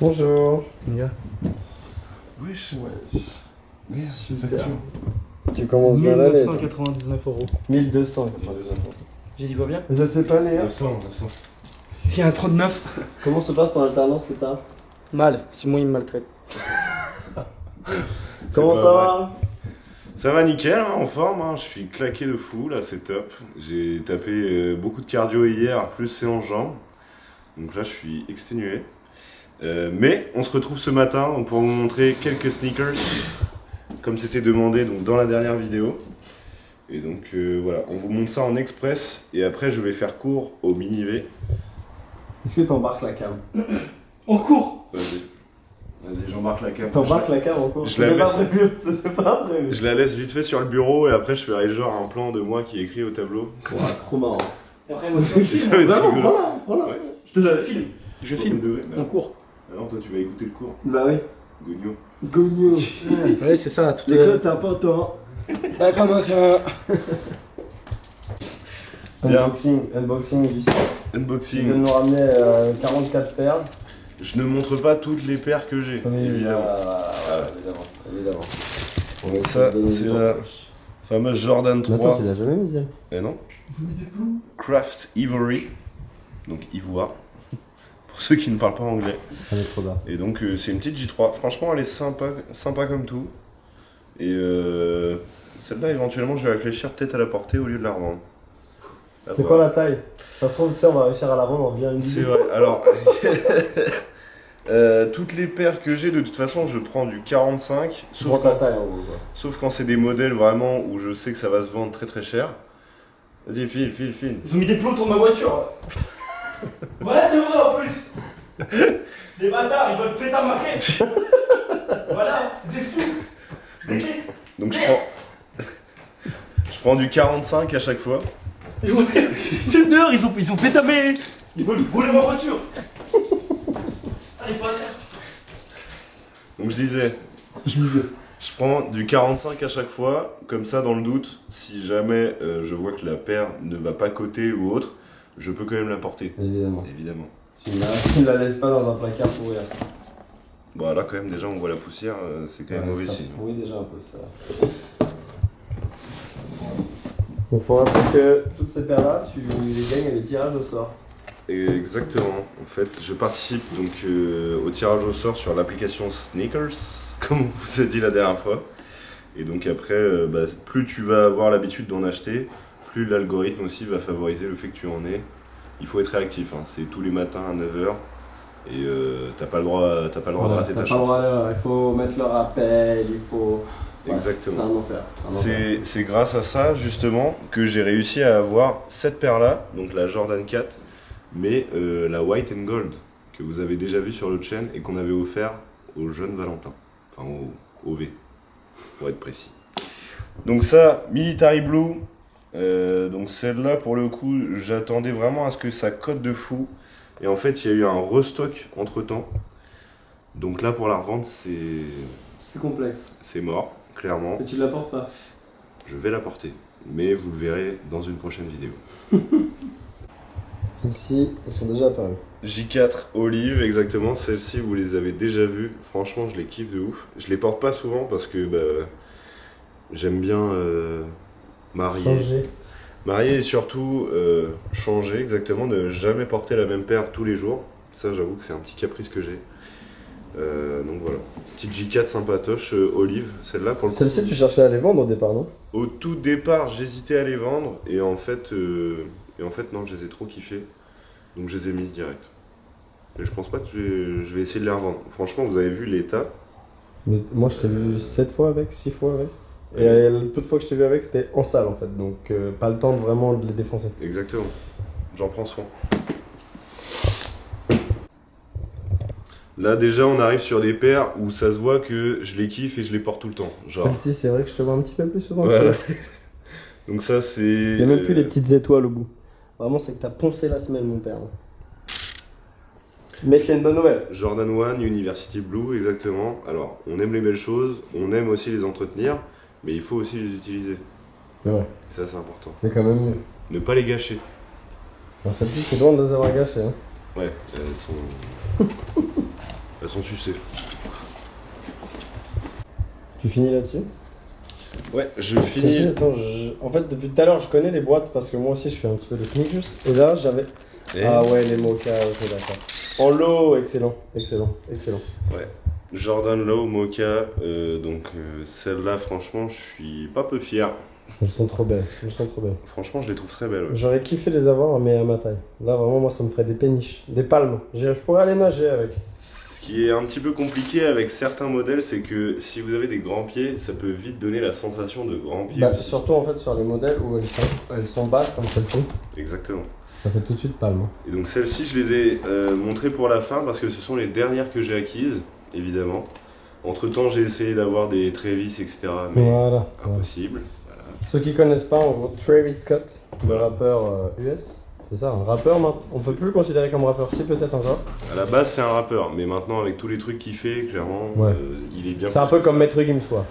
Bonjour. Yeah. Wesh. Super. Tu commences bien l'année. 1999 €. 1299 €. J'ai dit quoi bien? Ça fait pas les 900. Il y a un 39. Comment se passe ton alternance, Tétard? Mal. Simon il me maltraite. Comment pas ça vrai. va? Ça va nickel, hein, en forme, hein. Je suis claqué de fou, là c'est top. J'ai tapé beaucoup de cardio hier, plus séance jambes. Donc là je suis exténué. Mais on se retrouve ce matin pour vous montrer quelques sneakers, comme c'était demandé donc, dans la dernière vidéo. Et donc voilà, on vous montre ça en express et après je vais faire court au mini-V. Est-ce que t'embarques la cam? On court. Vas-y, j'embarque la cam. T'embarques la cam en cours? je la C'était pas laisse. prévu, c'était pas prévu. Je la laisse vite fait sur le bureau et après je ferai genre un plan de moi qui est écrit au tableau. Ouah, trop marrant. Et après moi je Et ça va être Vraiment, rigolo. voilà. Ouais. te le filme. Je filme. On On court. Ah non, toi tu vas écouter le cours. Bah oui. Gogno. Gogno. Ouais c'est ça. Tout L'école t'es important. D'accord donc Unboxing du site. Ils viennent Unboxing. nous ramener 44 paires. Je ne montre pas toutes les paires que j'ai, évidemment. Évidemment. Donc ça, c'est la fameuse Jordan 3. Attends, tu l'as jamais mise elle? Eh non. Craft Ivory. Donc ivoire. Pour ceux qui ne parlent pas anglais. Elle est trop bas. Et donc c'est une petite J3. Franchement, elle est sympa comme tout. Et celle-là, éventuellement, je vais réfléchir peut-être à la porter au lieu de la revendre. À C'est voir. quoi la taille? Ça se trouve, tu sais, on va réussir à la vendre, on revient une C'est vrai. Alors, toutes les paires que j'ai, de toute façon, je prends du 45. Sauf ta taille en gros. Quoi. Sauf quand c'est des modèles vraiment où je sais que ça va se vendre très très cher. Vas-y, file. Ils ont mis des plots autour de ma voiture. Voilà c'est vrai en plus. Des bâtards, ils veulent péter ma caisse. Voilà, des fous. Des clés. Donc je prends du 45 à chaque fois. Ils vont filme dehors, ils ont pété mes. Ils veulent voler ma voiture. Allez pas l'air. Donc je disais, je prends du 45 à chaque fois, comme ça dans le doute, si jamais je vois que la paire ne va pas coter ou autre, je peux quand même la porter. Évidemment. Évidemment. Tu ne la laisses pas dans un placard pourrir. Bon là quand même déjà on voit la poussière, c'est quand même mauvais ça signe. pourrit déjà un peu ça. Il faut rappeler que toutes ces paires-là, tu les gagnes à des tirages au sort. Et exactement. En fait, je participe donc au tirage au sort sur l'application Sneakers, comme on vous a dit la dernière fois. Et donc après, plus tu vas avoir l'habitude d'en acheter, plus l'algorithme aussi va favoriser le fait que tu en aies. Il faut être réactif, hein. C'est tous les matins à 9h. Et t'as pas le droit de rater ta chance. Il faut mettre le rappel, il faut... Ouais, Exactement. c'est un enfer. C'est grâce à ça justement que j'ai réussi à avoir cette paire là, donc la Jordan 4, mais la White and Gold que vous avez déjà vu sur l'autre chaîne et qu'on avait offert au jeune Valentin, enfin au V, pour être précis. Donc ça, Military Blue, donc celle-là pour le coup j'attendais vraiment à ce que ça cote de fou et en fait il y a eu un restock entre temps, donc là pour la revente c'est complexe. c'est mort. Clairement, Et tu ne la portes pas. je vais la porter, mais vous le verrez dans une prochaine vidéo. Celles-ci, elles sont déjà apparues. J4 Olive, exactement, celles-ci vous les avez déjà vues, franchement je les kiffe de ouf. Je les porte pas souvent parce que j'aime bien marier et surtout changer, exactement, ne jamais porter la même paire tous les jours. Ça j'avoue que c'est un petit caprice que j'ai. Donc voilà, petite J4 sympatoche, Olive, celle-là pour le coup. Celle-ci, tu cherchais à les vendre au départ, non? Au tout départ, j'hésitais à les vendre et en fait non, je les ai trop kiffés. Donc je les ai mises direct. Et je pense pas que je vais essayer de les revendre. Franchement, vous avez vu l'état. Mais moi, je t'ai vu 7 fois avec, 6 fois avec. Et le peu de fois que je t'ai vu avec, c'était en salle en fait. Donc pas le temps de vraiment de les défoncer. Exactement. J'en prends soin. Là déjà on arrive sur des paires où ça se voit que je les kiffe et je les porte tout le temps. Genre. Celle-ci, c'est vrai que je te vois un petit peu plus souvent. Voilà. Donc ça c'est... Il n'y a même plus les petites étoiles au bout. Vraiment, c'est que t'as poncé la semelle, mon père. Mais c'est une bonne nouvelle. Jordan 1 University Blue, exactement. Alors on aime les belles choses, on aime aussi les entretenir, mais il faut aussi les utiliser. C'est vrai. Et ça c'est important. C'est quand même mieux. Ne pas les gâcher. Bon, celle-ci, t'es loin de les avoir gâchées. Hein. Ouais, elles façon sucée. Tu finis là-dessus? Ouais, je finis. Attends, en fait, depuis tout à l'heure, je connais les boîtes parce que moi aussi, je fais un petit peu de sneak juice. Et là, j'avais. Ah ouais, les mocha, ok, d'accord. En lot, excellent, excellent, excellent. Ouais. Jordan Low Mocha, celle-là, franchement, je suis pas peu fier. Elles sont trop belles, elles sont trop belles. Franchement, je les trouve très belles. Ouais. J'aurais kiffé les avoir, mais à ma taille. Là, vraiment, moi, ça me ferait des péniches, des palmes. Je pourrais aller nager avec. Ce qui est un petit peu compliqué avec certains modèles, c'est que si vous avez des grands pieds, ça peut vite donner la sensation de grands pieds. Bah, aussi. surtout en fait sur les modèles où elles sont basses comme celle-ci. Exactement. Ça fait tout de suite palme. Et donc celles-ci, je les ai montrées pour la fin parce que ce sont les dernières que j'ai acquises, évidemment. Entre temps, j'ai essayé d'avoir des Travis, etc. Mais voilà. impossible. Voilà. Ceux qui connaissent pas, en gros, Travis Scott, le rappeur US. C'est ça, un rappeur maintenant. On peut plus le considérer comme rappeur, si peut-être encore. À la base, c'est un rappeur, mais maintenant, avec tous les trucs qu'il fait, clairement, Ouais. il est bien. C'est un peu comme Maître Gims, quoi.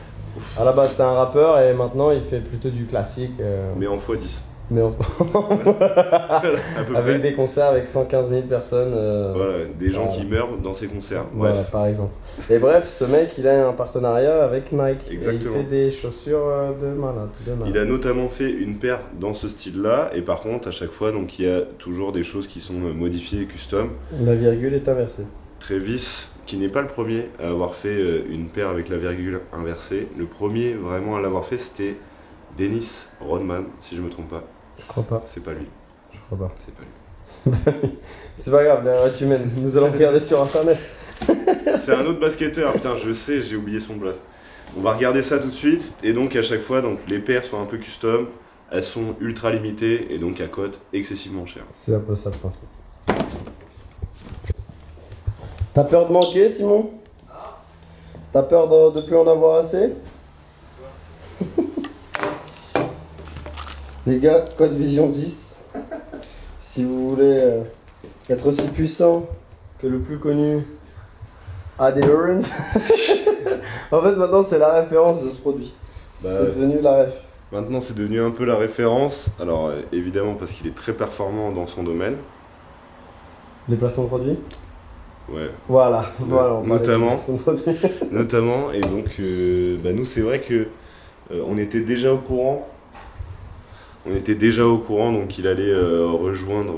À la base, c'est un rappeur et maintenant, il fait plutôt du classique. Mais en x10. Mais à peu avec près. des concerts avec 115 000 personnes. Voilà, des gens voilà. qui meurent dans ses concerts. Voilà, Bref. par exemple. Et bref, ce mec, il a un partenariat avec Nike. Exactement. Et il fait des chaussures de malade. Il a notamment fait une paire dans ce style-là, et par contre, à chaque fois, donc, il y a toujours des choses qui sont modifiées, custom. La virgule est inversée. Travis, qui n'est pas le premier à avoir fait une paire avec la virgule inversée. Le premier vraiment à l'avoir fait, c'était Dennis Rodman, si je me trompe pas. Je crois pas. C'est pas lui. Je crois pas. C'est pas lui. C'est pas grave, la tu mènes. Nous allons regarder sur internet. C'est un autre basketteur. Putain, je sais, j'ai oublié son blast. On va regarder ça tout de suite. Et donc, à chaque fois, donc, les paires sont un peu custom. Elles sont ultra limitées et donc à cote excessivement chère. C'est un peu ça le principe. T'as peur de manquer, Simon? T'as peur de plus en avoir assez? Les gars, code Vision 10. Si vous voulez être aussi puissant que le plus connu Adi Lawrence. En fait, maintenant, c'est la référence de ce produit. C'est devenu la ref. Maintenant, c'est devenu un peu la référence. Alors, évidemment, parce qu'il est très performant dans son domaine. Les placements de produits? Ouais. Voilà, voilà. On Notamment. parlait des placements de produits. Notamment. Et donc, nous, c'est vrai que on était déjà au courant. On était déjà au courant, donc il allait rejoindre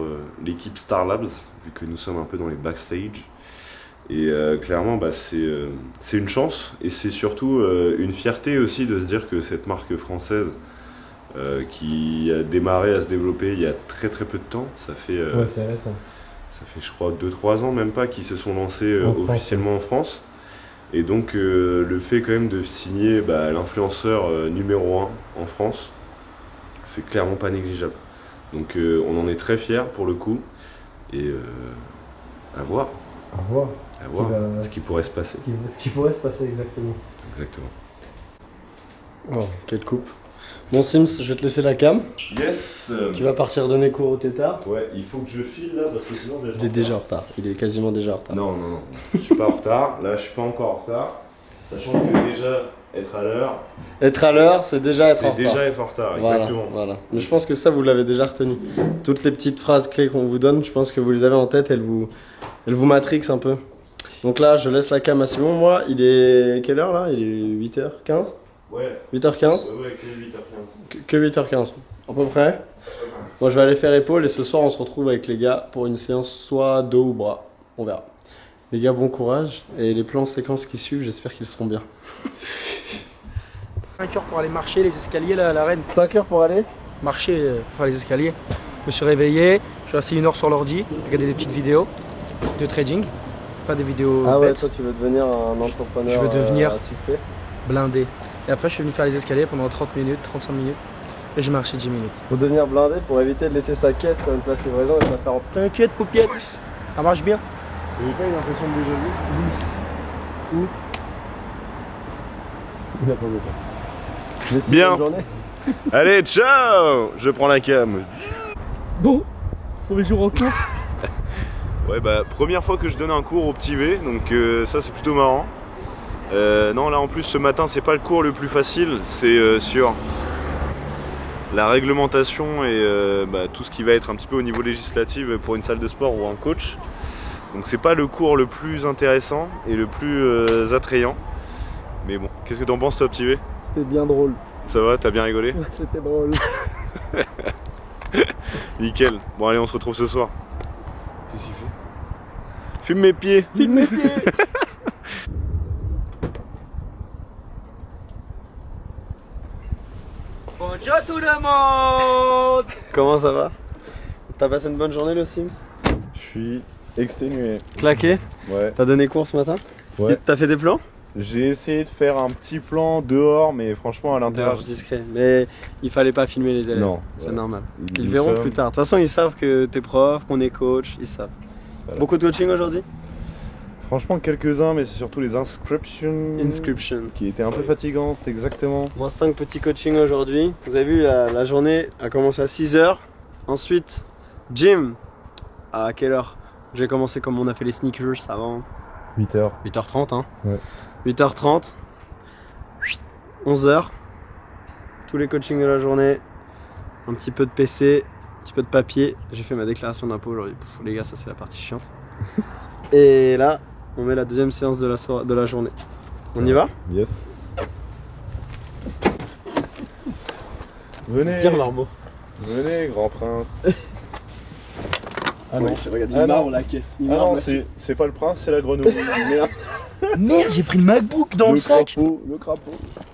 l'équipe Star Labs, vu que nous sommes un peu dans les backstage. Et clairement, c'est une chance et c'est surtout une fierté aussi de se dire que cette marque française qui a démarré à se développer il y a très très peu de temps, ça fait, Ouais, c'est récent. ça fait je crois 2-3 ans même pas qu'ils se sont lancés officiellement en France. Et donc le fait quand même de signer l'influenceur numéro 1 en France, c'est clairement pas négligeable. Donc on en est très fiers pour le coup et à voir. À voir. À voir ce qui pourrait se passer. Ce qui pourrait se passer exactement. Exactement. Oh, quelle coupe. Bon Sims, je vais te laisser la cam. Yes. Tu vas partir donner cours au tétard. Ouais, il faut que je file là parce que sinon je vais être Il est déjà en retard. Il est quasiment déjà en retard. Non, non, non. Je suis pas en retard. Là, je suis pas encore en retard. Sachant que déjà être à l'heure, Être à l'heure, c'est déjà être en c'est retard. déjà être en retard. Voilà, Exactement. voilà. Mais je pense que ça, vous l'avez déjà retenu. Toutes les petites phrases clés qu'on vous donne, je pense que vous les avez en tête, elles vous matrixent un peu. Donc là, je laisse la cam à Simon. Moi, il est... Quelle heure là? Il est 8h15? Ouais. 8h15? Ouais, que 8h15. Que 8h15, à peu près. Moi, je vais aller faire épaule et ce soir, on se retrouve avec les gars pour une séance soit dos ou bras. On verra. Les gars, bon courage. Et les plans séquences qui suivent, j'espère qu'ils seront bien. 5 heures pour aller marcher les escaliers là à la reine. 5 heures pour aller? Marcher pour faire les escaliers. Je me suis réveillé, je suis resté 1 heure sur l'ordi, regarder des petites vidéos de trading, pas des vidéos Ah ouais, bêtes, toi, tu veux devenir un entrepreneur Je veux devenir- à succès? blindé. Et après je suis venu faire les escaliers pendant 30 minutes, 35 minutes. Et j'ai marché 10 minutes. Faut devenir blindé pour éviter de laisser sa caisse sur une place livraison et de la faire en... T'inquiète paupiette, ça marche bien. Vous n'avez pas une impression de déjà vu? Il a pas beaucoup. Merci, Bien. bonne journée. Allez, ciao. Je prends la cam. Bon, premier jour en cours. Ouais, première fois que je donne un cours au petit V, donc ça c'est plutôt marrant. Non, là en plus ce matin c'est pas le cours le plus facile, c'est sur la réglementation et tout ce qui va être un petit peu au niveau législatif pour une salle de sport ou un coach. Donc c'est pas le cours le plus intéressant et le plus attrayant. Mais bon, qu'est-ce que t'en penses toi, petit V? C'était bien drôle. Ça va, t'as bien rigolé? C'était drôle. Nickel. Bon allez, on se retrouve ce soir. Qu'est-ce qu'il fait? Fume mes pieds. Filme mes pieds. Bonjour tout le monde. Comment ça va? T'as passé une bonne journée le Sims? Je suis exténué. Claqué? Ouais. T'as donné cours ce matin? Ouais. T'as fait des plans? J'ai essayé de faire un petit plan dehors, mais franchement à l'intérieur. Discret. Mais il fallait pas filmer les élèves. Non. C'est Ouais. normal. Ils Nous verront sommes- plus tard. De toute façon, ils savent que t'es prof, qu'on est coach, ils savent. Voilà. Beaucoup de coaching aujourd'hui? Franchement quelques-uns, mais c'est surtout les inscriptions Inscription. qui étaient un peu fatigantes, exactement. Moi, 5 petits coachings aujourd'hui. Vous avez vu, la journée a commencé à 6h. Ensuite, gym. À quelle heure? J'ai commencé comme on a fait les sneakers avant. 8h. 8h30, hein. Ouais. 8h30. 11h. Tous les coachings de la journée. Un petit peu de PC, un petit peu de papier. J'ai fait ma déclaration d'impôt aujourd'hui. Pff, les gars, ça c'est la partie chiante. Et là, on met la deuxième séance de la journée. On y va? Yes. Venez. Dire leurs mots. Venez, grand prince. Ah non. Regarde, Ah non. la caisse. Ah non, c'est pas le prince, c'est la grenouille. Merde. Merde, j'ai pris le MacBook dans le sac. Crapaud, le crapaud.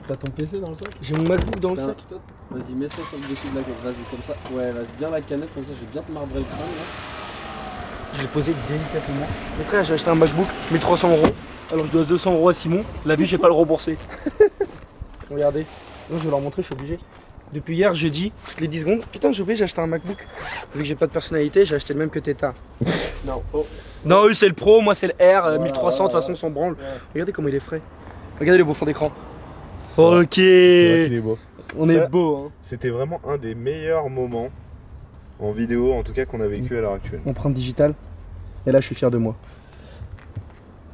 T'as ton PC dans le sac? J'ai mon MacBook dans le Putain, sac. toi, vas-y, mets ça sur le dessus de la canette. Vas-y, comme ça. Ouais, vas-y, bien la canette, comme ça, je vais bien te marbrer le crâne. Là. Je l'ai posé délicatement. Mais frère, j'ai acheté un MacBook, 1300 €. Alors je dois 200 € à Simon. La vie, je vais pas le rembourser. Regardez. Non, je vais leur montrer, je suis obligé. Depuis hier, jeudi, toutes les 10 secondes. Putain, j'ai oublié, j'ai acheté un MacBook. Vu que j'ai pas de personnalité, j'ai acheté le même que Teta. Non, faux. Non, eux, c'est le Pro, moi, c'est le R, Voilà, 1300, de toute façon, sans branle. Ouais. Regardez comment il est frais. Regardez le beau fond d'écran. C'est Ok. vrai qu'il est beau. On Ça- est beau, hein. C'était vraiment un des meilleurs moments en vidéo, en tout cas, qu'on a vécu à l'heure actuelle. Empreinte digitale. Et là, je suis fier de moi.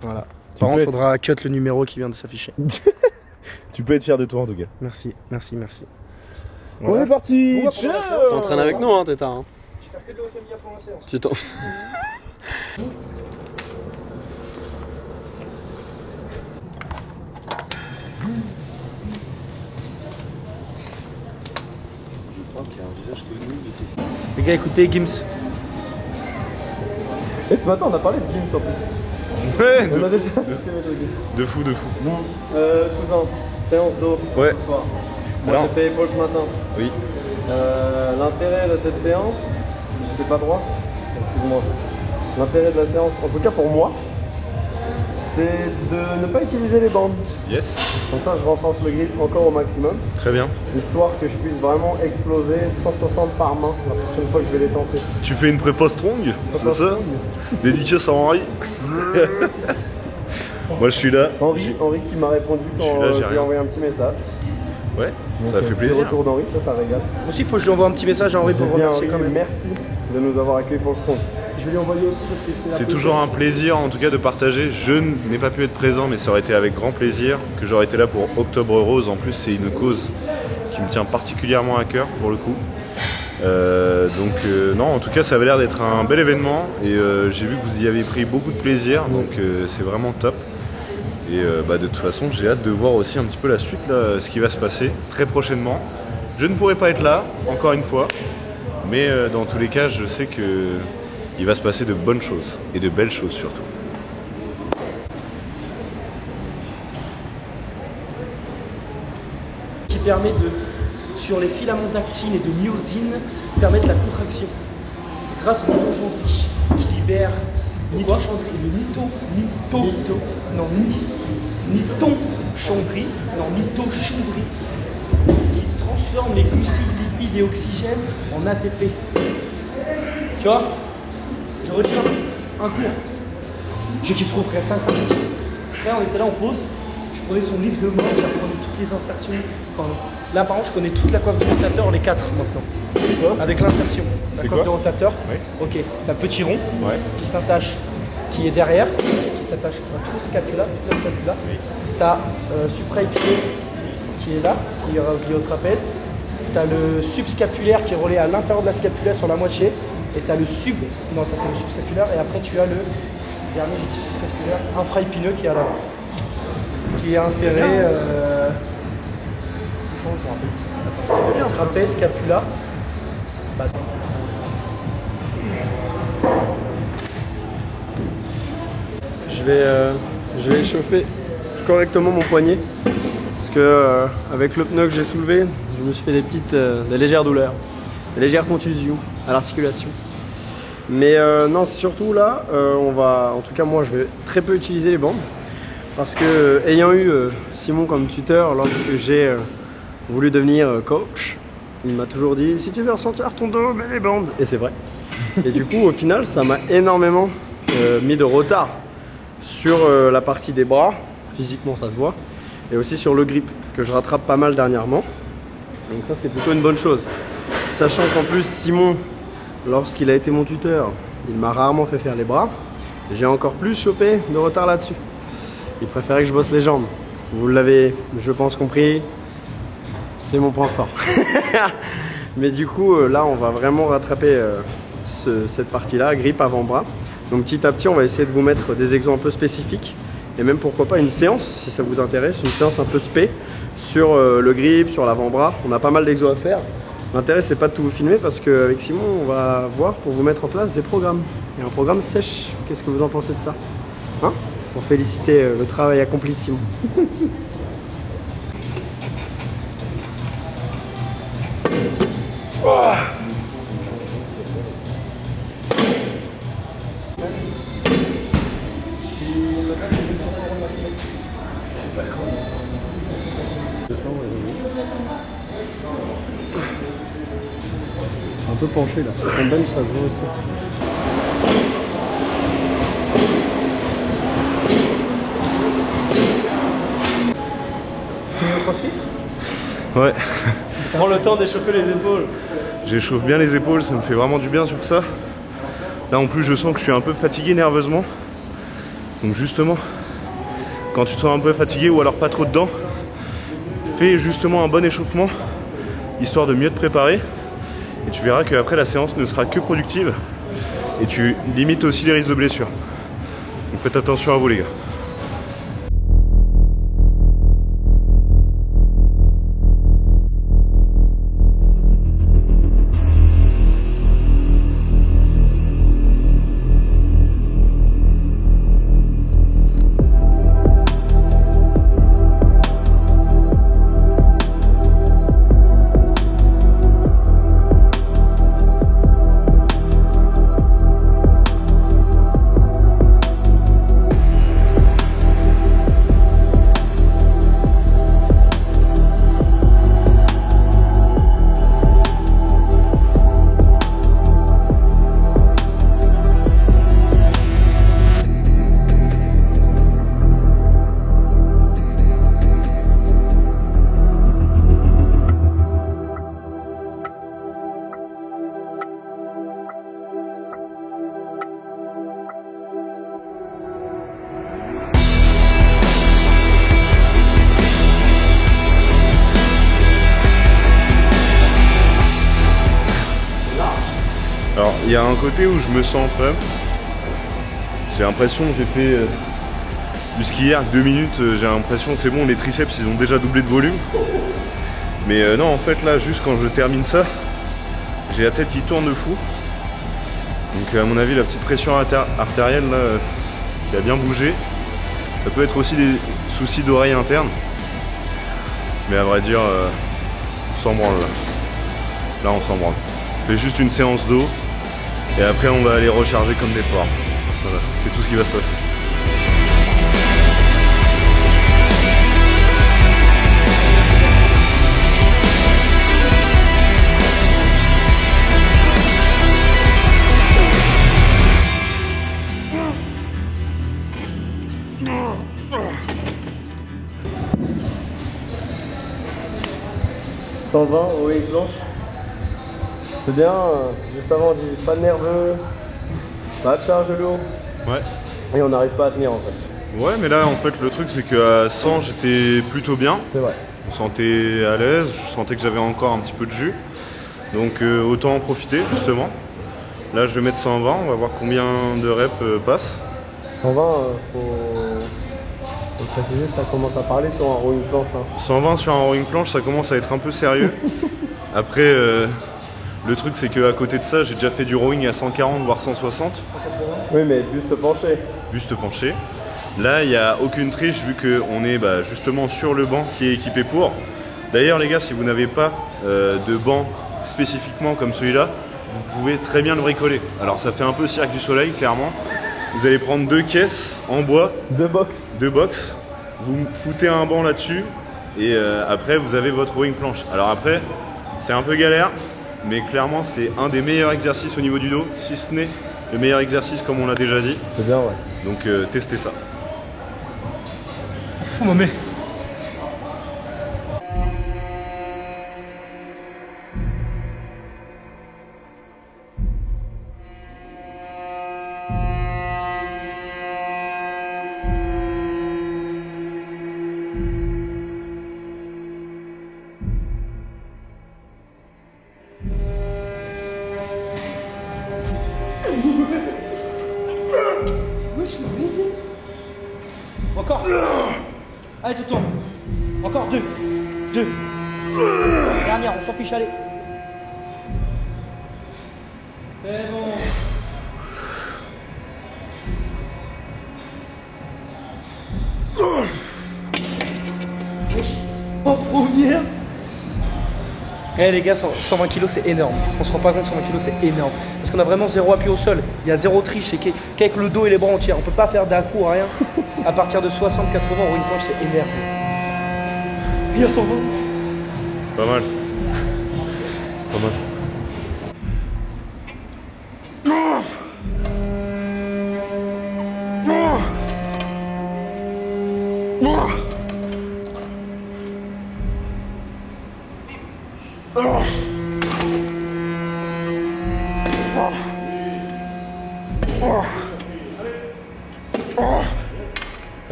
Voilà. Tu Par contre, peux il faudra cut le numéro qui vient de s'afficher. Tu peux être fier de toi en tout cas. Merci, merci, merci. On est parti. On va Ciao. prendre la séance. T'entraînes avec nous, hein, Teta. Hein. Je vais faire que de l'euphémie après la séance. Tu t'en. Les gars, écoutez, Gims. Et ce matin, on a parlé de Gims en plus. Ouais, On a déjà cité le Gims. de fou, de fou. Bon, cousin, séance d'eau Ouais. ce soir. Moi, Alors. j'ai fait épaule ce matin. Oui. L'intérêt de cette séance, j'étais pas droit, excuse-moi. L'intérêt de la séance, en tout cas pour moi, c'est de ne pas utiliser les bandes. Yes. Comme ça, je renforce le grip encore au maximum, Très bien. histoire que je puisse vraiment exploser 160 par main la prochaine fois que je vais les tenter. Tu fais une prépa strong, c'est ça? Dédicace à Henri. Moi je suis là. Henri qui m'a répondu Je suis quand là, j'ai je lui ai rien. envoyé un petit message. Ouais, Donc, ça fait petit plaisir. retour d'Henri, ça régale. Aussi, il faut que je lui envoie un petit message à Henri pour Je le dis à remercier Henri, quand même. merci de nous avoir accueillis pour le strong. Je vais lui envoyer aussi parce que c'est la C'est petite- toujours un plaisir en tout cas de partager. Je n'ai pas pu être présent, mais ça aurait été avec grand plaisir que j'aurais été là pour Octobre Rose. En plus, c'est une cause qui me tient particulièrement à cœur pour le coup. Non, en tout cas, ça avait l'air d'être un bel événement et j'ai vu que vous y avez pris beaucoup de plaisir, donc c'est vraiment top. Et de toute façon, j'ai hâte de voir aussi un petit peu la suite, là, ce qui va se passer très prochainement. Je ne pourrai pas être là, encore une fois, mais dans tous les cas, je sais que il va se passer de bonnes choses et de belles choses surtout. Qui permet de, sur les filaments tactiles et de myosine, permettre la contraction. Grâce au mitochondrie qui libère mitochondrie, le mitochondrie, qui transforme les glucides, lipides et oxygène en ATP. Tu vois? Je retiens un cours. Je kiffe trop, frère, ça kiffe. Frère, on était là en pause, je prenais son livre de main, j'apprenais toutes les insertions. Enfin, là, par contre, je connais toute la coiffe de rotateur, les 4 maintenant. Avec l'insertion. La C'est coiffe quoi? de rotateur. Oui. Ok, t'as le petit rond Ouais. qui s'attache, qui est derrière, qui s'attache à tout le scapula, toute la scapula. T'as supraépiné qui est là, qui est relié au trapèze. T'as le subscapulaire qui est relié à l'intérieur de la scapula sur la moitié. Et t'as le sub, non ça c'est le subscapulaire. Et après tu as le Dernier exercice musculaire infra-épineux qui est à l'avant. Qui est inséré. Comment je me rappelle ? Trapèze, scapula. Bassin. Je vais échauffer correctement mon poignet parce que avec le pneu que j'ai soulevé, je me suis fait des légères douleurs, des légères contusions à l'articulation. Mais non, c'est surtout là, en tout cas moi je vais très peu utiliser les bandes parce que ayant eu Simon comme tuteur lorsque j'ai voulu devenir coach, il m'a toujours dit si tu veux ressentir ton dos, mets les bandes. Et c'est vrai. Et du coup au final ça m'a énormément mis de retard sur la partie des bras, physiquement ça se voit, et aussi sur le grip que je rattrape pas mal dernièrement. Donc ça c'est plutôt une bonne chose. Sachant qu'en plus Simon, lorsqu'il a été mon tuteur, il m'a rarement fait faire les bras. J'ai encore plus chopé de retard là-dessus. Il préférait que je bosse les jambes. Vous l'avez, je pense, compris. C'est mon point fort. Mais du coup, là, on va vraiment rattraper cette partie-là, grip avant-bras. Donc petit à petit, on va essayer de vous mettre des exemples un peu spécifiques. Et même pourquoi pas une séance, si ça vous intéresse, une séance un peu spé sur le grip, sur l'avant-bras. On a pas mal d'exos à faire. L'intérêt, c'est pas de tout vous filmer parce qu'avec Simon, on va voir pour vous mettre en place des programmes. Et un programme sèche. Qu'est-ce que vous en pensez de ça, hein? Pour féliciter le travail accompli de Simon. Oh. Un peu penché là, ton bench ça se voit aussi. Tu veux crossfit ? Ouais. Prends le temps d'échauffer les épaules. J'échauffe bien les épaules, ça me fait vraiment du bien sur ça. Là en plus je sens que je suis un peu fatigué nerveusement. Donc justement, quand tu te sens un peu fatigué ou alors pas trop dedans, fais justement un bon échauffement, histoire de mieux te préparer. Et tu verras qu'après la séance ne sera que productive. Et tu limites aussi les risques de blessure. Donc faites attention à vous les gars. Alors il y a un côté où je me sens prêt. J'ai l'impression que j'ai fait du ski hier 2 minutes, j'ai l'impression c'est bon, les triceps ils ont déjà doublé de volume. Mais non en fait là juste quand je termine ça, j'ai la tête qui tourne de fou. Donc à mon avis la petite pression artérielle là qui a bien bougé. Ça peut être aussi des soucis d'oreille interne. Mais à vrai dire on s'en branle là. Là on s'en branle. On fait juste une séance d'eau et après on va aller recharger comme des porcs. Voilà, c'est tout ce qui va se passer. « 120 haut et blanche. C'est bien, juste avant on dit pas de nerveux, pas de charge lourde. Ouais. Et on n'arrive pas à tenir en fait. Ouais mais là en fait le truc c'est qu'à 100 j'étais plutôt bien. C'est vrai. Je me sentais à l'aise, je sentais que j'avais encore un petit peu de jus. Donc autant en profiter justement. Là je vais mettre 120, on va voir combien de reps passent. 120, faut préciser, ça commence à parler sur un rowing planche là. 120 sur un rowing planche, ça commence à être un peu sérieux. Après, le truc c'est qu'à côté de ça, j'ai déjà fait du rowing à 140 voire 160. Oui, mais buste penché. Buste penché. Là, il n'y a aucune triche vu qu'on est justement sur le banc qui est équipé pour. D'ailleurs, les gars, si vous n'avez pas de banc spécifiquement comme celui-là, vous pouvez très bien le bricoler. Alors, ça fait un peu Cirque du Soleil, clairement. Vous allez prendre 2 caisses en bois. 2 box. 2 box. Vous foutez un banc là-dessus et après, vous avez votre rowing planche. Alors après, c'est un peu galère, mais clairement, c'est un des meilleurs exercices au niveau du dos, si ce n'est le meilleur exercice comme on l'a déjà dit. C'est bien, ouais. Donc, testez ça. Fou, mamé. Encore. Allez, tu tournes. Encore 2. 2. Dernière, on s'en fiche, allez. C'est bon. En première. Eh les gars, 120 kg c'est énorme. On se rend pas compte, 120 kg c'est énorme. Parce qu'on a vraiment zéro appui au sol. Il y a zéro triche, c'est qu'avec le dos et les bras entiers. On peut pas faire d'un coup, rien. À partir de 60-80 ou une planche, c'est énervé. Il y a 120. Pas mal. Pas mal.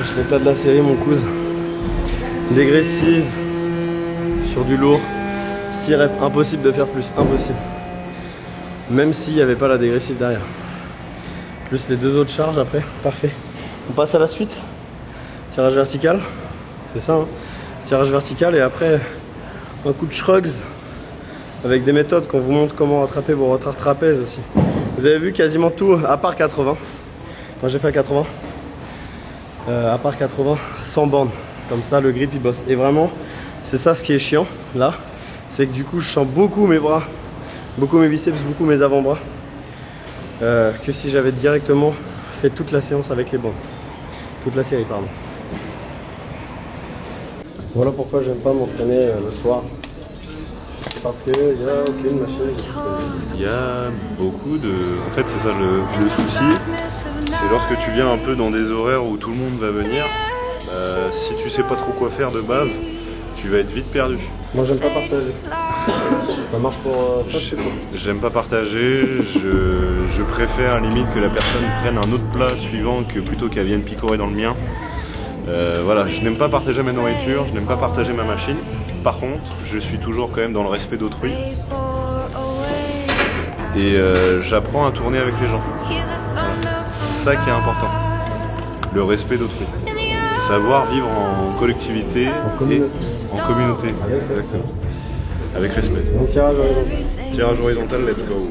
Je l'état de la série, mon cousin. Dégressive sur du lourd. 6 reps, impossible de faire plus, impossible. Même s'il n'y avait pas la dégressive derrière. Plus les 2 autres charges après, parfait. On passe à la suite. Tirage vertical, c'est ça, hein. Tirage vertical et après un coup de shrugs avec des méthodes qu'on vous montre comment rattraper vos retards trapèzes aussi. Vous avez vu quasiment tout à part 80. Moi j'ai fait à 80. À part 80, sans bande. Comme ça le grip il bosse. Et vraiment, c'est ça ce qui est chiant là. C'est que du coup je sens beaucoup mes bras, beaucoup mes biceps, beaucoup mes avant-bras. Que si j'avais directement fait toute la séance avec les bandes. Toute la série, pardon. Voilà pourquoi j'aime pas m'entraîner le soir. Parce qu'il n'y a aucune machine disponible. Il y a beaucoup de... En fait, c'est ça le souci. C'est lorsque tu viens un peu dans des horaires où tout le monde va venir, si tu sais pas trop quoi faire de base, tu vas être vite perdu. Moi, j'aime pas partager. Ça marche pour... J'aime pas partager, je préfère limite que la personne prenne un autre plat suivant que plutôt qu'elle vienne picorer dans le mien. Voilà, je n'aime pas partager ma nourriture, je n'aime pas partager ma machine. Par contre, je suis toujours quand même dans le respect d'autrui. Et j'apprends à tourner avec les gens. C'est ça qui est important. Le respect d'autrui. Savoir vivre en collectivité et en communauté. Exactement. Avec respect. Donc tirage horizontal. Tirage horizontal, let's go.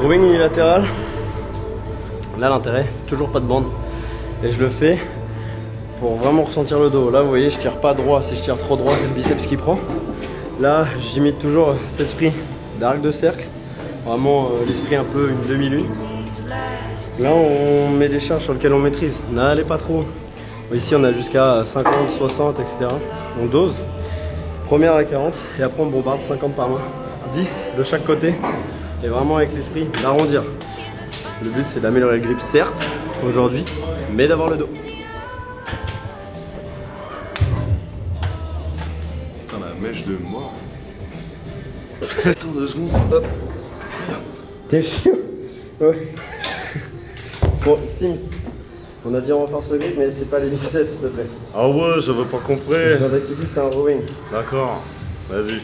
Rowing unilatéral Là l'intérêt, toujours pas de bande. Et je le fais pour vraiment ressentir le dos. Là vous voyez, je tire pas droit. Si je tire trop droit, c'est le biceps qui prend. Là j'imite toujours cet esprit d'arc de cercle. Vraiment l'esprit un peu une demi-lune. Là on met des charges sur lesquelles on maîtrise. N'allez pas trop. Ici on a jusqu'à 50, 60, etc. On dose. Première à 40 et après on bombarde 50 par main. 10 de chaque côté. Et vraiment avec l'esprit d'arrondir. Le but c'est d'améliorer le grip certes aujourd'hui, mais d'avoir le dos. Putain la mèche de mort. Attends 2 secondes, hop. T'es chiant. Ouais. Bon, Sims, on a dit on renforce le grip, mais c'est pas les biceps, s'il te plaît. Ah ouais, j'avais pas compris. Je viens d'expliquer, c'était un rowing. D'accord, vas-y.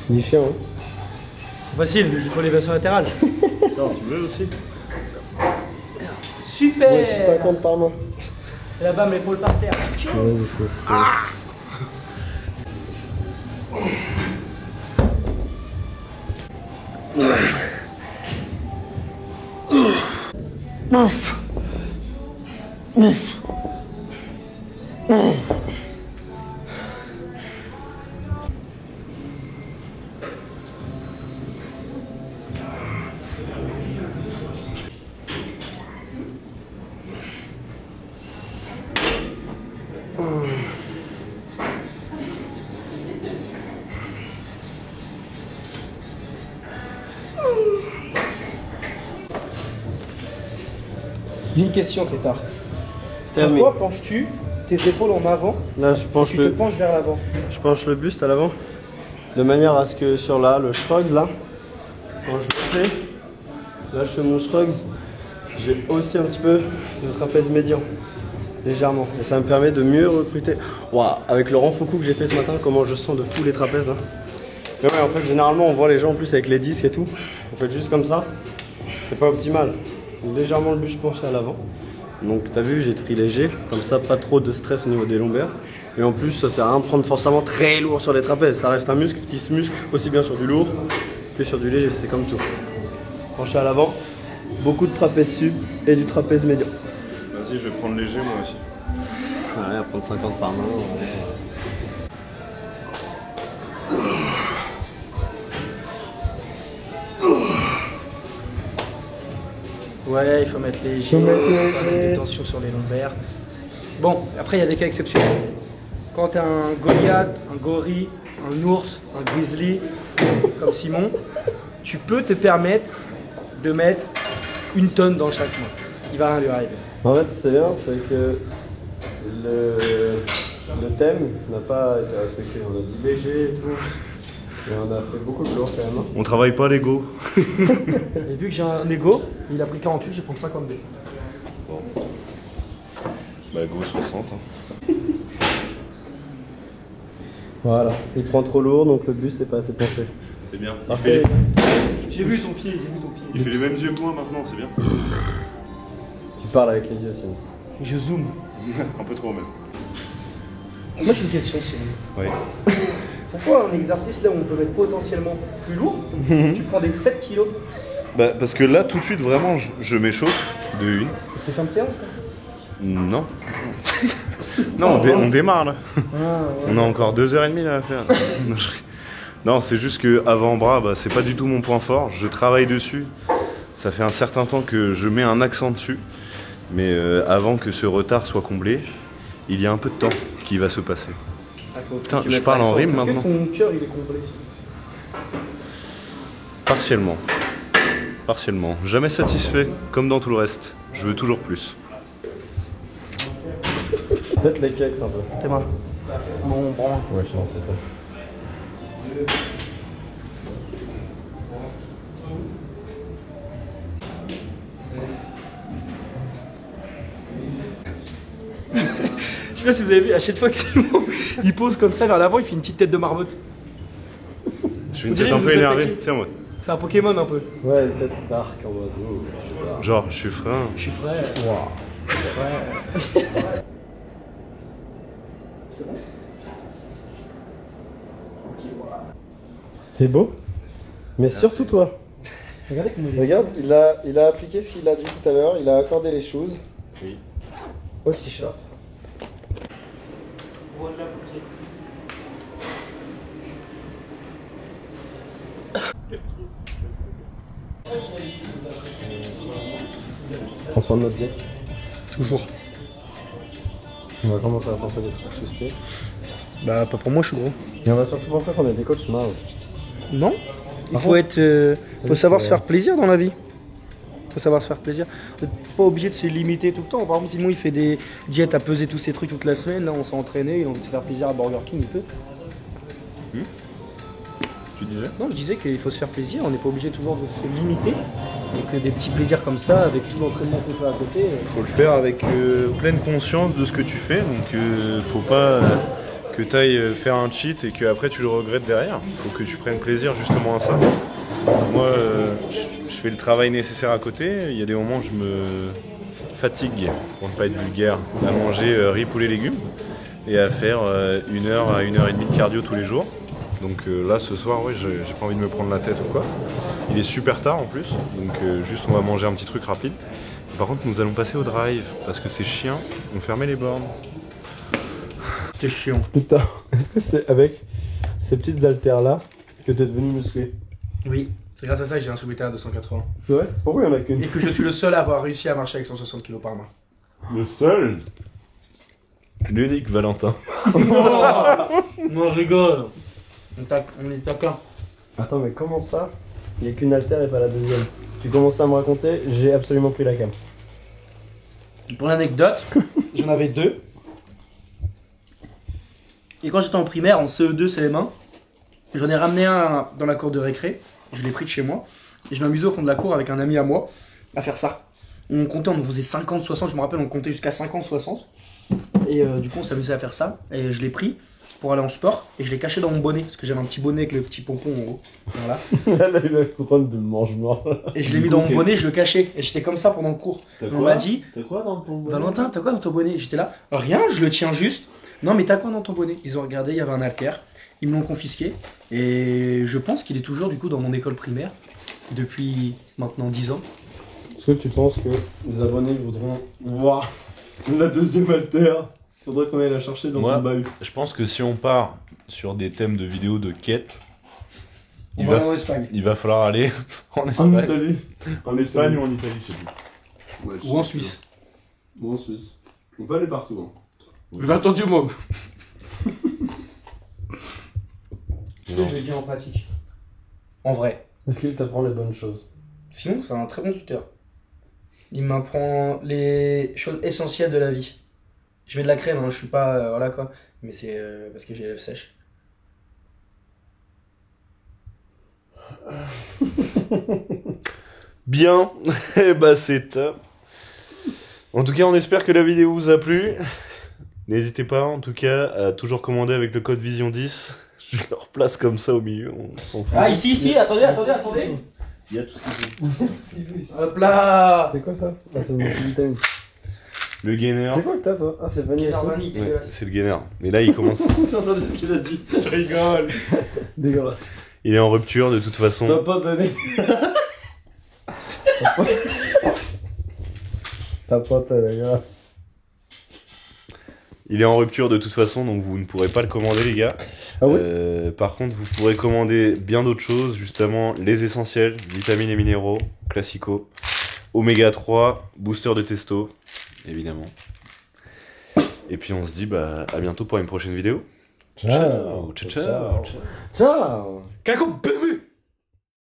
Du chien, hein. Facile, il faut les versions latérales. Attends, tu veux aussi? Super. Ouais, 50 par main. Là-bas, mes épaules par terre. Vas-y, c'est. Une question, Tétard. Terminé. Pourquoi penches-tu tes épaules en avant Là, je penche et tu te penches vers l'avant? Je penche le buste à l'avant, de manière à ce que sur là, le shrugs là, quand je le fais, là je fais mon shrugs, j'ai aussi un petit peu le trapèze médian, légèrement. Et ça me permet de mieux recruter. Waouh, avec le renfocou que j'ai fait ce matin, comment je sens de fou les trapèzes là. Mais ouais, en fait, généralement, on voit les gens en plus avec les disques et tout. On fait juste comme ça, c'est pas optimal. Légèrement le buste penché à l'avant. Donc t'as vu, j'ai pris léger, comme ça pas trop de stress au niveau des lombaires. Et en plus ça sert à rien de prendre forcément très lourd sur les trapèzes, ça reste un muscle qui se muscle aussi bien sur du lourd que sur du léger, c'est comme tout. Penché à l'avant, beaucoup de trapèze sub et du trapèze médian. Vas-y, je vais prendre léger moi aussi. Ouais, à prendre 50 par main. Ouais, il faut mettre léger. Des tensions sur les lombaires. Bon, après, il y a des cas exceptionnels. Quand t'es un Goliath, un gorille, un ours, un grizzly, comme Simon, tu peux te permettre de mettre 1 tonne dans chaque main. Il va rien lui arriver. En fait, c'est bien, c'est que le thème n'a pas été respecté. On a dit léger et tout. Et on a fait beaucoup de lourd quand même. On travaille pas l'ego. Et vu que j'ai un ego, il a pris 48, je vais prendre 52. Bon. Bah go 60. Hein. Voilà, il prend trop lourd donc le buste n'est pas assez penché. C'est bien. Parfait. J'ai vu ton pied, j'ai vu ton pied. Il fait les mêmes yeux que moi maintenant, c'est bien. Tu parles avec les yeux, Sims. Je zoome. Un peu trop même. Moi j'ai une question, Simon. Oui. Pourquoi un exercice là où on peut mettre potentiellement plus lourd, tu prends des 7 kilos? Bah parce que là tout de suite vraiment je m'échauffe de une. C'est fin de séance là? Non. Non, on démarre là. Ah, ouais. On a encore 2h30 là à faire. Non, c'est juste que avant-bras, bah, c'est pas du tout mon point fort. Je travaille dessus. Ça fait un certain temps que je mets un accent dessus. Mais avant que ce retard soit comblé, il y a un peu de temps qui va se passer. Ah, faut Putain, que tu je mettes parle en l'accent. rime Est-ce maintenant. que ton cœur il est comblé ici? Partiellement. Partiellement. Jamais satisfait, comme dans tout le reste. Je veux toujours plus. Faites les cakes un peu. Tes mains. Mon bras. Ouais, je pense que c'est fait. Je sais pas si vous avez vu, à chaque fois que Simon il pose comme ça vers l'avant, il fait une petite tête de marmotte. Je suis une On dirait tête un que peu vous énervée. attaquez. Tiens, moi. C'est un Pokémon un peu. Ouais, peut-être dark en mode. Oh, je sais pas. Genre, je suis frein. Je suis frais. T'es beau? Mais surtout toi. Regardez comment il est. Regarde, il a appliqué ce qu'il a dit tout à l'heure, il a accordé les choses. Oui. Au t-shirt. On s'en notre diète. Toujours. On va commencer à penser à des trucs suspects. Bah, pas pour moi, je suis gros. Et on va surtout penser qu'on est des coachs minces. Non. Il Par faut contre, être. Faut savoir que- se faire plaisir dans la vie. Faut savoir se faire plaisir. Vous n'êtes pas obligé de se limiter tout le temps. Par exemple, Simon il fait des diètes à peser tous ses trucs toute la semaine. Là, on s'est entraîné, il a envie de se faire plaisir à Burger King, il peut. Tu disais? Non, je disais qu'il faut se faire plaisir. On n'est pas obligé toujours de se limiter. Et que des petits plaisirs comme ça, avec tout l'entraînement qu'on fait à côté. Faut le faire avec pleine conscience de ce que tu fais, donc faut pas que tu ailles faire un cheat et qu'après tu le regrettes derrière. Faut que tu prennes plaisir justement à ça. Moi, je fais le travail nécessaire à côté. Il y a des moments où je me fatigue, pour ne pas être vulgaire, à manger riz, poulet, légumes et à faire 1 heure à 1h30 de cardio tous les jours. Donc là, ce soir, ouais, j'ai pas envie de me prendre la tête ou quoi. Il est super tard en plus, donc juste on va manger un petit truc rapide. Par contre, nous allons passer au drive parce que ces chiens ont fermé les bornes. C'est chiant. Putain, est-ce que c'est avec ces petites haltères là que t'es devenu musclé? Oui, c'est grâce à ça que j'ai un soulevé à 280. C'est vrai? Pourquoi il y en a qu'une? Et que je suis le seul à avoir réussi à marcher avec 160 kg par main. Le seul, l'unique Valentin. On rigole. On est taquin. Attends, mais comment ça? Il n'y a qu'une haltère et pas la deuxième. Tu commences à me raconter, j'ai absolument pris la cam. Pour l'anecdote, j'en avais 2. Et quand j'étais en primaire, en CE2 CM1, j'en ai ramené un dans la cour de récré. Je l'ai pris de chez moi. Et je m'amusais au fond de la cour avec un ami à moi à faire ça. On comptait, on faisait 50-60, je me rappelle, on comptait jusqu'à 50-60. Et du coup, on s'amusait à faire ça. Et je l'ai pris pour aller en sport. Et je l'ai caché dans mon bonnet. Parce que j'avais un petit bonnet avec le petit pompon en haut. Voilà. Là, il a le couronne de mange-mort. Et je l'ai mis dans mon bonnet, je le cachais. Et j'étais comme ça pendant le cours. Et on m'a dit, T'as quoi dans ton bonnet? Valentin, t'as quoi dans ton bonnet? J'étais là, rien, je le tiens juste. Non, mais t'as quoi dans ton bonnet? Ils ont regardé, il y avait un haltère. Ils me l'ont confisqué. Et je pense qu'il est toujours du coup dans mon école primaire. Depuis maintenant 10 ans. Est-ce que tu penses que les abonnés voudront voir la deuxième haltère? Faudrait qu'on aille la chercher dans Moi, ton bahut. Je pense que si on part sur des thèmes de vidéos de quête, On va aller en Espagne. il va falloir aller en En Espagne. Italie. En Espagne ou en Italie, je sais plus. Ouais, Ou en Suisse. Ou en Suisse. On peut aller partout. Hein. J'ai entendu mon. Non. Je le dis en pratique. En vrai. Est-ce qu'il t'apprend les bonnes choses? Simon, c'est un très bon tuteur. Il m'apprend les choses essentielles de la vie. Je mets de la crème, hein, je suis pas. Voilà quoi. Mais c'est parce que j'ai les lèvres sèches. Bien, et bah c'est top. En tout cas, on espère que la vidéo vous a plu. N'hésitez pas, en tout cas, à toujours commander avec le code Vision10. Je le replace comme ça au milieu, on s'en fout. Ah, ici, attendez. Il y a tout ce qu'il faut. Hop là. C'est quoi ça? Ah, c'est mon multivitamine. Le gainer. C'est quoi que t'as toi? Ah, c'est vanille Alors, aussi. vanille, Ouais, dégueulasse. c'est le gainer. Mais là, il commence. J'ai entendu ce qu'il a dit. Je rigole. Dégueulasse. Il est en rupture de toute façon. T'as pas donné. T'as pas ta dégueulasse. Il est en rupture de toute façon, donc vous ne pourrez pas le commander, les gars. Ah oui? Par contre, vous pourrez commander bien d'autres choses, justement les essentiels, vitamines et minéraux, classico, oméga 3, booster de testo, évidemment. Et puis on se dit bah à bientôt pour une prochaine vidéo. Ciao. Ciao. Ciao. Caco bébé.